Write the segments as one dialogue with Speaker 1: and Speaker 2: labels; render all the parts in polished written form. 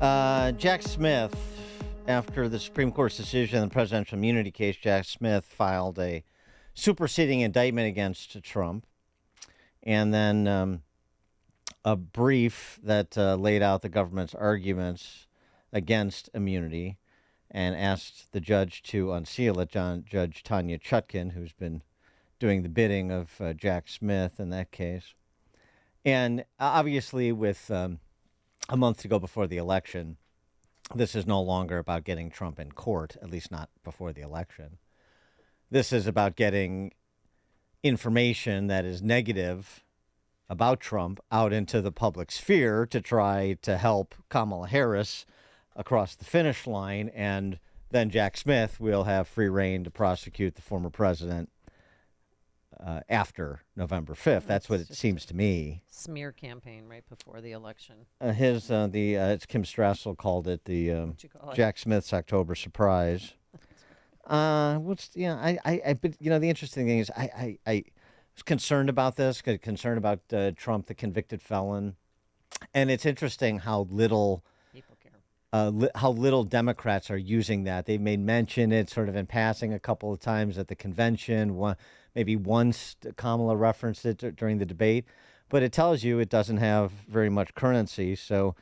Speaker 1: Jack Smith, after the Supreme Court's decision in the presidential immunity case, Jack Smith filed a superseding indictment against Trump, and then a brief that laid out the government's arguments against immunity and asked the judge to unseal it. Judge Tanya Chutkin, who's been doing the bidding of Jack Smith in that case. And obviously, with a month to go before the election, this is no longer about getting Trump in court, at least not before the election. This is about getting information that is negative about Trump out into the public sphere to try to help Kamala Harris across the finish line. And then Jack Smith will have free reign to prosecute the former president after November 5th. That's what it seems to me.
Speaker 2: Smear campaign right before the election.
Speaker 1: It's Kim Strassel called it the Jack Smith's October surprise. But the interesting thing is I was concerned about this, concerned about Trump, the convicted felon, and it's interesting how little
Speaker 2: people care.
Speaker 1: How little Democrats are using that. They made mention it sort of in passing a couple of times at the convention. Maybe once Kamala referenced it during the debate, but it tells you it doesn't have very much currency. So,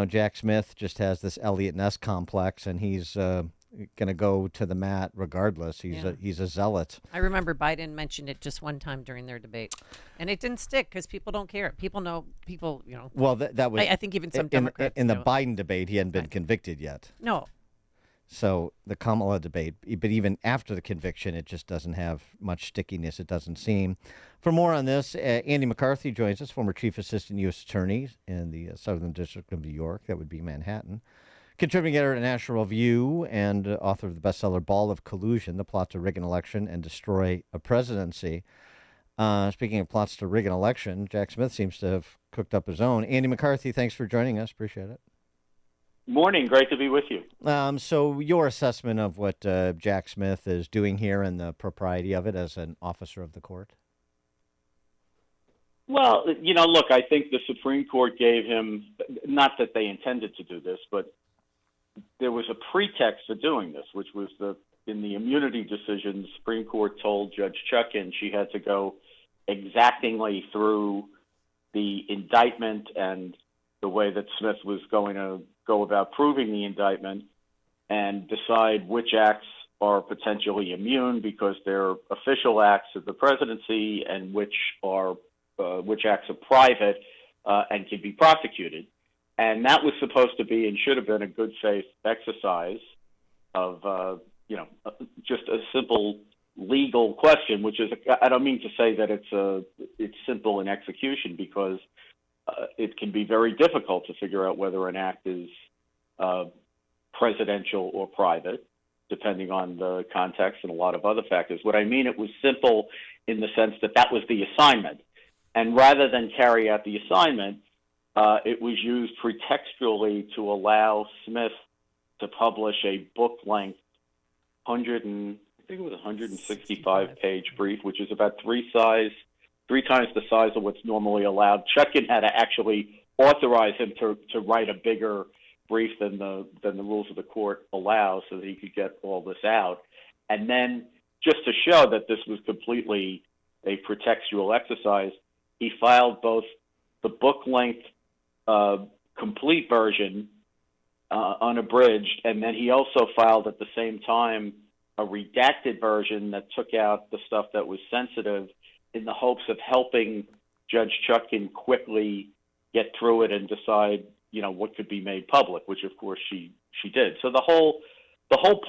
Speaker 1: Jack Smith just has this Elliot Ness complex, and he's going to go to the mat regardless. He's a zealot.
Speaker 2: I remember Biden mentioned it just one time during their debate, and it didn't stick because people don't care. People know.
Speaker 1: Well, that was.
Speaker 2: I think even some Democrats
Speaker 1: in the Biden debate, he hadn't been convicted yet.
Speaker 2: No.
Speaker 1: So the Kamala debate, but even after the conviction, it just doesn't have much stickiness, it doesn't seem. For more on this, Andy McCarthy joins us, former Chief Assistant U.S. Attorney in the Southern District of New York. That would be Manhattan. Contributing editor at National Review and author of the bestseller Ball of Collusion, The Plot to Rig an Election and Destroy a Presidency. Speaking of plots to rig an election, Jack Smith seems to have cooked up his own. Andy McCarthy, thanks for joining us. Appreciate it.
Speaker 3: Morning. Great to be with you.
Speaker 1: So your assessment of what Jack Smith is doing here and the propriety of it as an officer of the court?
Speaker 3: Well, look, I think the Supreme Court gave him, not that they intended to do this, but there was a pretext for doing this, which was in the immunity decision, the Supreme Court told Judge Chutkin she had to go exactingly through the indictment and the way that Smith was going to go about proving the indictment and decide which acts are potentially immune because they're official acts of the presidency and which acts are private and can be prosecuted. And that was supposed to be and should have been a good faith exercise of, just a simple legal question, which is, I don't mean to say that it's simple in execution because it can be very difficult to figure out whether an act is presidential or private, depending on the context and a lot of other factors. What I mean, it was simple in the sense that was the assignment. And rather than carry out the assignment, it was used pretextually to allow Smith to publish a book-length 165-page brief, which is about three times the size of what's normally allowed. Chutkin had to actually authorize him to write a bigger brief than the rules of the court allow so that he could get all this out. And then just to show that this was completely a pretextual exercise, he filed both the book-length complete version, unabridged, and then he also filed at the same time a redacted version that took out the stuff that was sensitive in the hopes of helping Judge Chutkin quickly get through it and decide, what could be made public, which of course she did. So the whole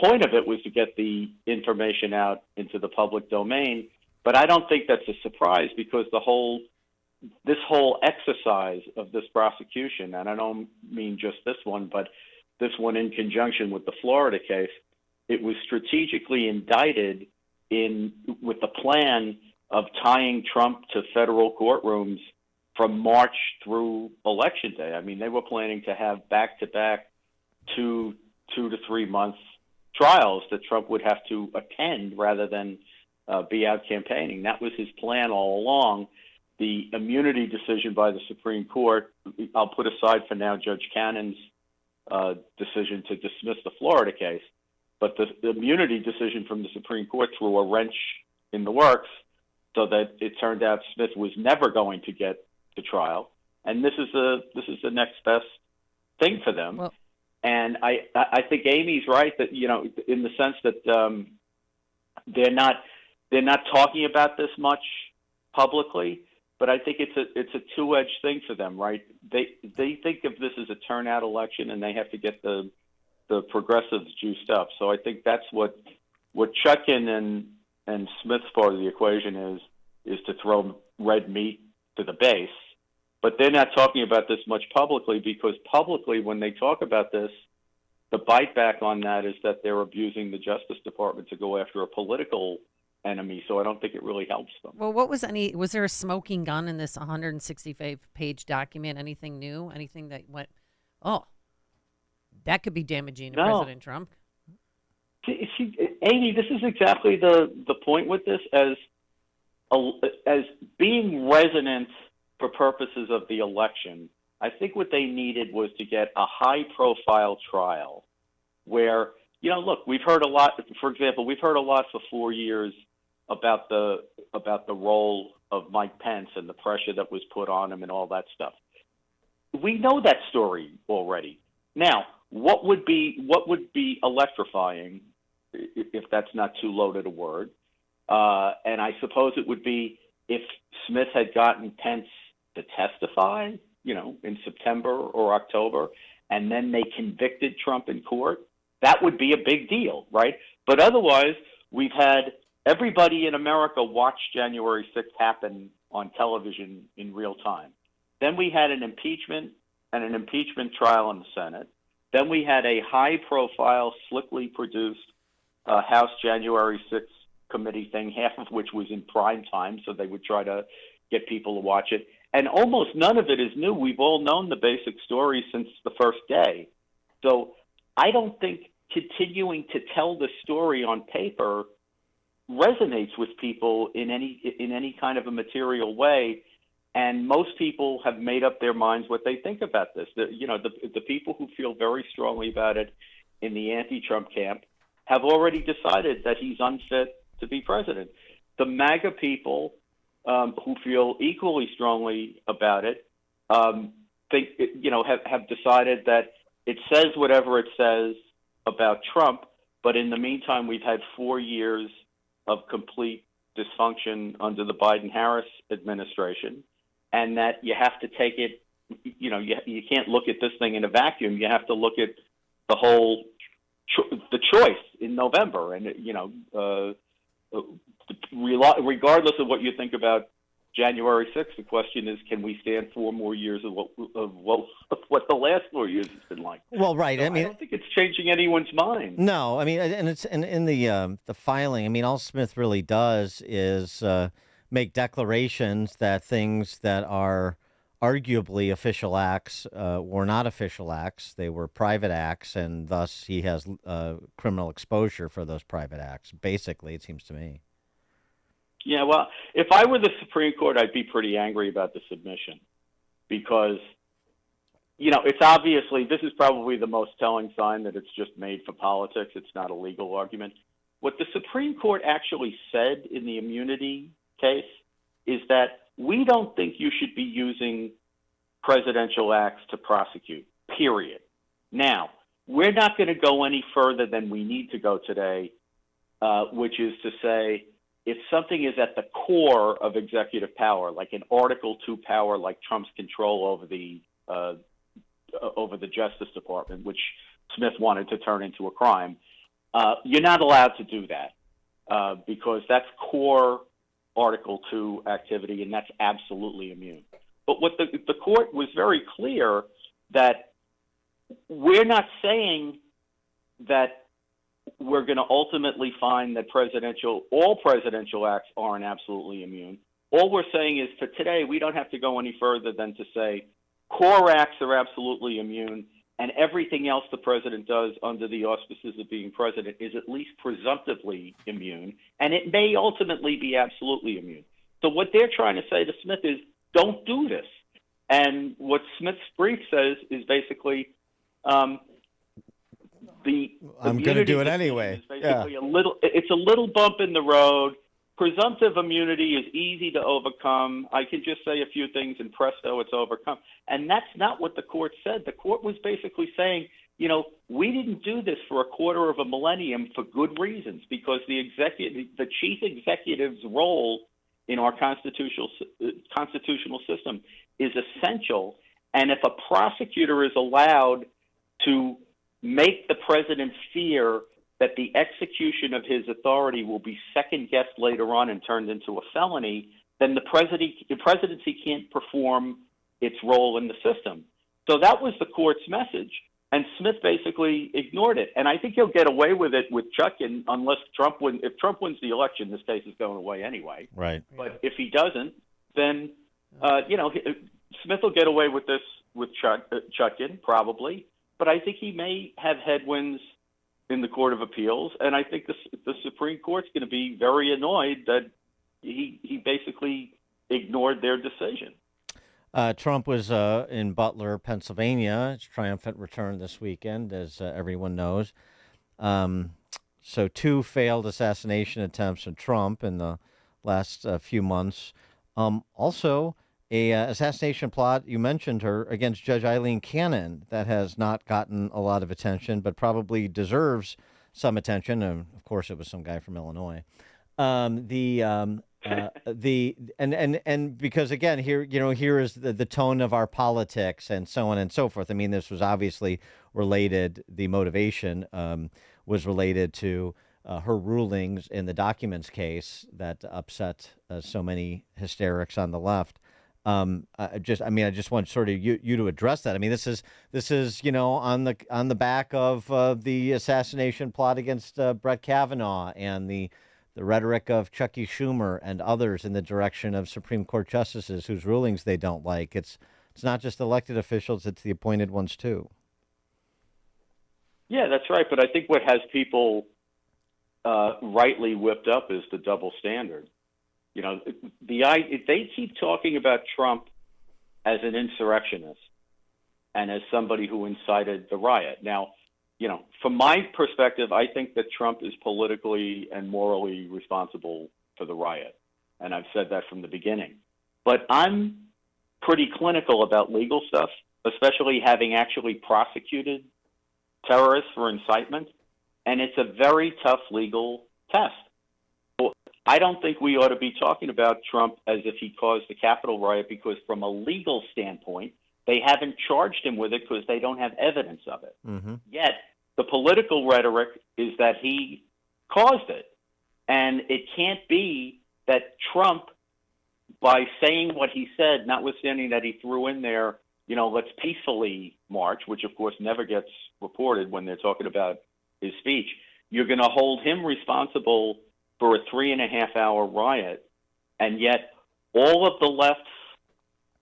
Speaker 3: point of it was to get the information out into the public domain. But I don't think that's a surprise because this whole exercise of this prosecution, and I don't mean just this one, but this one in conjunction with the Florida case, it was strategically indicted with the plan of tying Trump to federal courtrooms from March through Election Day. I mean, they were planning to have back-to-back 2 to 3 month trials that Trump would have to attend rather than be out campaigning. That was his plan all along. The immunity decision by the Supreme Court, I'll put aside for now Judge Cannon's decision to dismiss the Florida case. But the immunity decision from the Supreme Court threw a wrench in the works so that it turned out Smith was never going to get to trial. And this is the next best thing for them.
Speaker 2: Well,
Speaker 3: and I think Amy's right that, in the sense that they're not talking about this much publicly, but I think it's a two-edged thing for them, right? They think of this as a turnout election, and they have to get the progressives juiced up. So I think that's what Chutkan and Smith's part of the equation is to throw red meat to the base. But they're not talking about this much publicly, because publicly, when they talk about this, the bite back on that is that they're abusing the Justice Department to go after a political enemy. So I don't think it really helps them.
Speaker 2: well, was there a smoking gun in this 165-page document? Anything new? Anything that went, oh, that could be damaging to
Speaker 3: No.
Speaker 2: President Trump?
Speaker 3: Amy, this is exactly the point with this, as being resonant for purposes of the election. I think what they needed was to get a high-profile trial where, look, we've heard a lot. For example, we've heard a lot for 4 years about the role of Mike Pence and the pressure that was put on him and all that stuff. We know that story already. Now, what would be electrifying, if that's not too loaded a word, and I suppose it would be if Smith had gotten Pence to testify, in September or October, and then they convicted Trump in court. That would be a big deal, right? But otherwise, we've had everybody in America watch January 6th happen on television in real time. Then we had an impeachment and an impeachment trial in the Senate. Then we had a high-profile, slickly produced House January 6th committee thing, half of which was in prime time, so they would try to get people to watch it. And almost none of it is new. We've all known the basic story since the first day. So I don't think continuing to tell the story on paper resonates with people in any kind of a material way. And most people have made up their minds what they think about this. The people who feel very strongly about it in the anti-Trump camp have already decided that he's unfit to be president. The MAGA people who feel equally strongly about it think, have decided that it says whatever it says about Trump, but in the meantime, we've had 4 years of complete dysfunction under the Biden-Harris administration, and that you have to take it, you can't look at this thing in a vacuum. You have to look at the whole, the choice in November, and, regardless of what you think about January 6th, the question is, can we stand 4 more years of what the last 4 years has been like?
Speaker 1: Well, right.
Speaker 3: So
Speaker 1: I mean,
Speaker 3: I don't think it's changing anyone's mind.
Speaker 1: no. I mean, and it's in the filing. I mean, all Smith really does is make declarations that things that are arguably official acts were not official acts. They were private acts, and thus he has criminal exposure for those private acts. Basically, it seems to me.
Speaker 3: Yeah, well, if I were the Supreme Court, I'd be pretty angry about the submission because, it's obviously, this is probably the most telling sign that it's just made for politics. It's not a legal argument. What the Supreme Court actually said in the immunity case is that we don't think you should be using presidential acts to prosecute, period. Now, we're not going to go any further than we need to go today, which is to say, if something is at the core of executive power, like an Article II power, like Trump's control over the Justice Department, which Smith wanted to turn into a crime, you're not allowed to do that because that's core Article II activity, and that's absolutely immune. But what the court was very clear that we're not saying that we're going to ultimately find that all presidential acts aren't absolutely immune. All we're saying is for today, we don't have to go any further than to say core acts are absolutely immune, and everything else the president does under the auspices of being president is at least presumptively immune, and it may ultimately be absolutely immune. So what they're trying to say to Smith is, don't do this. And what Smith's brief says is basically, the
Speaker 1: I'm going to do it
Speaker 3: immunity
Speaker 1: anyway.
Speaker 3: decision is basically it's a little bump in the road. Presumptive immunity is easy to overcome. I can just say a few things and presto, it's overcome. And that's not what the court said. The court was basically saying, we didn't do this for a quarter of a millennium for good reasons, because the chief executive's role in our constitutional system is essential. And if a prosecutor is allowed to make the president fear that the execution of his authority will be second-guessed later on and turned into a felony, then the presidency can't perform its role in the system. So that was the court's message, and Smith basically ignored it. And I think he'll get away with it with Chutkan unless Trump wins. If Trump wins the election, this case is going away anyway.
Speaker 1: Right.
Speaker 3: But if he doesn't, then Smith will get away with this with Chutkan probably. But I think he may have headwinds in the Court of Appeals, and I think the Supreme Court's going to be very annoyed that he basically ignored their decision.
Speaker 1: Trump was in Butler, Pennsylvania. His triumphant return this weekend, as everyone knows. So 2 failed assassination attempts on Trump in the last few months. Also, a assassination plot, you mentioned her, against Judge Eileen Cannon that has not gotten a lot of attention, but probably deserves some attention. And of course, it was some guy from Illinois. And because again, here is the tone of our politics and so on and so forth. I mean, this was obviously related. The motivation was related to her rulings in the documents case that upset so many hysterics on the left. I just want sort of you to address that. I mean, this is on the back of the assassination plot against Brett Kavanaugh and the rhetoric of Chucky Schumer and others in the direction of Supreme Court justices whose rulings they don't like. It's not just elected officials; it's the appointed ones too.
Speaker 3: Yeah, that's right. But I think what has people rightly whipped up is the double standard. They keep talking about Trump as an insurrectionist and as somebody who incited the riot. Now, from my perspective, I think that Trump is politically and morally responsible for the riot. And I've said that from the beginning. But I'm pretty clinical about legal stuff, especially having actually prosecuted terrorists for incitement. And it's a very tough legal test. I don't think we ought to be talking about Trump as if he caused the Capitol riot, because from a legal standpoint, they haven't charged him with it because they don't have evidence of it. Mm-hmm. Yet the political rhetoric is that he caused it. And it can't be that Trump, by saying what he said, notwithstanding that he threw in there, let's peacefully march, which of course never gets reported when they're talking about his speech, you're going to hold him responsible for a 3.5-hour riot. And yet all of the left's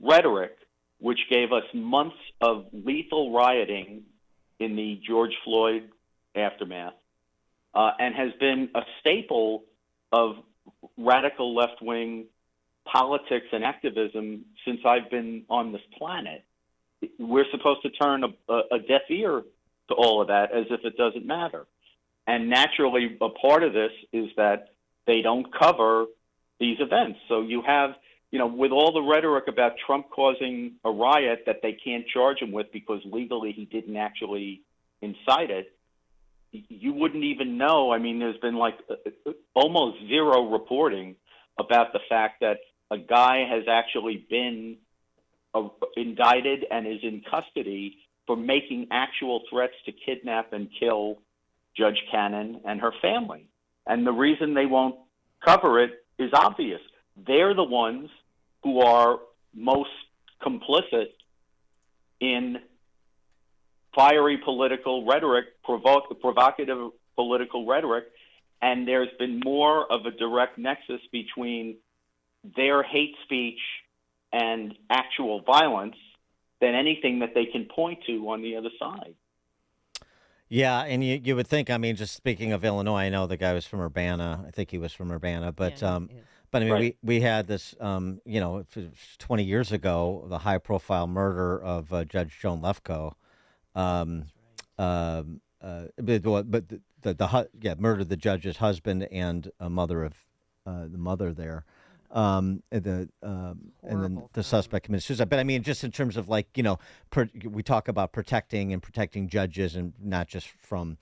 Speaker 3: rhetoric, which gave us months of lethal rioting in the George Floyd aftermath, and has been a staple of radical left-wing politics and activism since I've been on this planet. We're supposed to turn a deaf ear to all of that as if it doesn't matter. And naturally, a part of this is that they don't cover these events. So you have, with all the rhetoric about Trump causing a riot that they can't charge him with because legally he didn't actually incite it, you wouldn't even know. I mean, there's been almost zero reporting about the fact that a guy has actually been indicted and is in custody for making actual threats to kidnap and kill Judge Cannon and her family. And the reason they won't cover it is obvious. They're the ones who are most complicit in fiery political rhetoric, provocative political rhetoric, and there's been more of a direct nexus between their hate speech and actual violence than anything that they can point to on the other side.
Speaker 1: Yeah, and you would think, I mean, just speaking of Illinois, I know the guy was from Urbana. I think he was from Urbana, but I mean, right. we had this, 20 years ago, the high-profile murder of Judge Joan Lefkoe. murdered the judge's husband and a mother of the mother there. And then the suspect committed suicide. But I mean, just in terms of like, we talk about protecting judges and not just from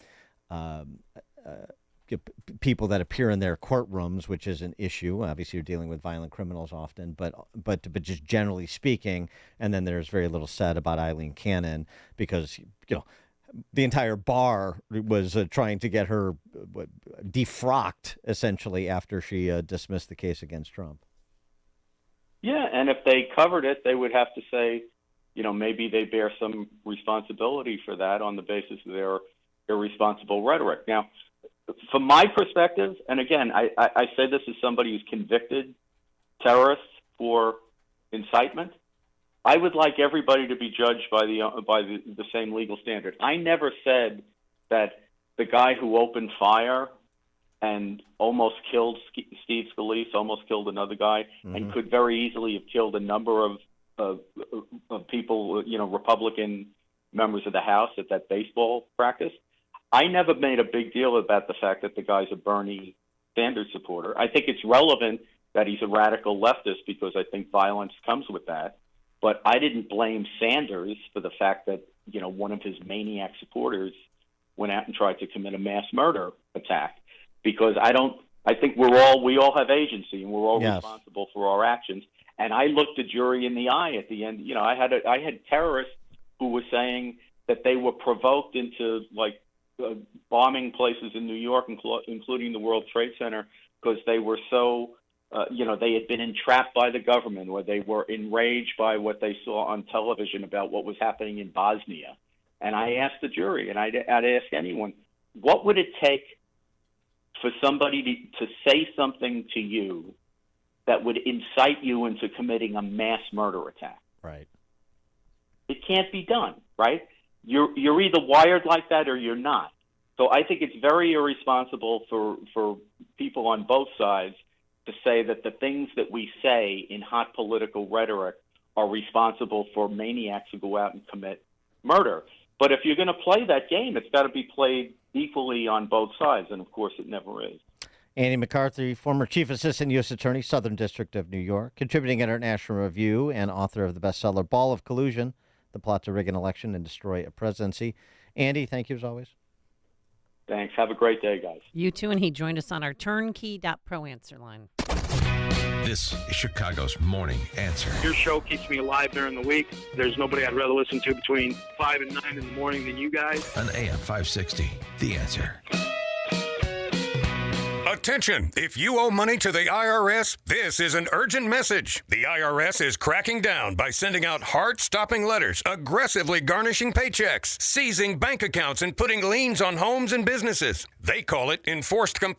Speaker 1: people that appear in their courtrooms, which is an issue. Obviously, you're dealing with violent criminals often, but just generally speaking. And then there's very little said about Eileen Cannon because the entire bar was trying to get her defrocked essentially after she dismissed the case against Trump.
Speaker 3: Yeah, and if they covered it, they would have to say, maybe they bear some responsibility for that on the basis of their irresponsible rhetoric. Now, from my perspective, and again, I say this as somebody who's convicted terrorists for incitement, I would like everybody to be judged by the same legal standard. I never said that the guy who opened fire and almost killed Steve Scalise, almost killed another guy, and could very easily have killed a number of people, Republican members of the House at that baseball practice. I never made a big deal about the fact that the guy's a Bernie Sanders supporter. I think it's relevant that he's a radical leftist because I think violence comes with that. But I didn't blame Sanders for the fact that, one of his maniac supporters went out and tried to commit a mass murder attack, because I think we all have agency and we're all responsible for our actions. And I looked the jury in the eye at the end. I had terrorists who were saying that they were provoked into bombing places in New York, including the World Trade Center, because they were so, they had been entrapped by the government, or they were enraged by what they saw on television about what was happening in Bosnia. And I asked the jury, and I'd ask anyone, what would it take for somebody to say something to you that would incite you into committing a mass murder attack?
Speaker 1: Right.
Speaker 3: It can't be done, right? You're either wired like that or you're not. So I think it's very irresponsible for people on both sides to say that the things that we say in hot political rhetoric are responsible for maniacs who go out and commit murder. But if you're going to play that game, it's got to be played equally on both sides, and of course it never is.
Speaker 1: Andy McCarthy, former Chief Assistant U.S. Attorney, Southern District of New York, contributing editor at National Review and author of the bestseller Ball of Collusion, The Plot to Rig an Election and Destroy a Presidency. Andy, thank you as always.
Speaker 3: Thanks. Have a great day, guys.
Speaker 2: You too, and he joined us on our turnkey.pro answer line.
Speaker 4: This is Chicago's Morning Answer.
Speaker 5: Your show keeps me alive during the week. There's nobody I'd rather listen to between 5 and 9 in the morning than you guys.
Speaker 4: On AM 560, The Answer.
Speaker 6: Attention! If you owe money to the IRS, this is an urgent message. The IRS is cracking down by sending out heart-stopping letters, aggressively garnishing paychecks, seizing bank accounts, and putting liens on homes and businesses. They call it enforced compliance.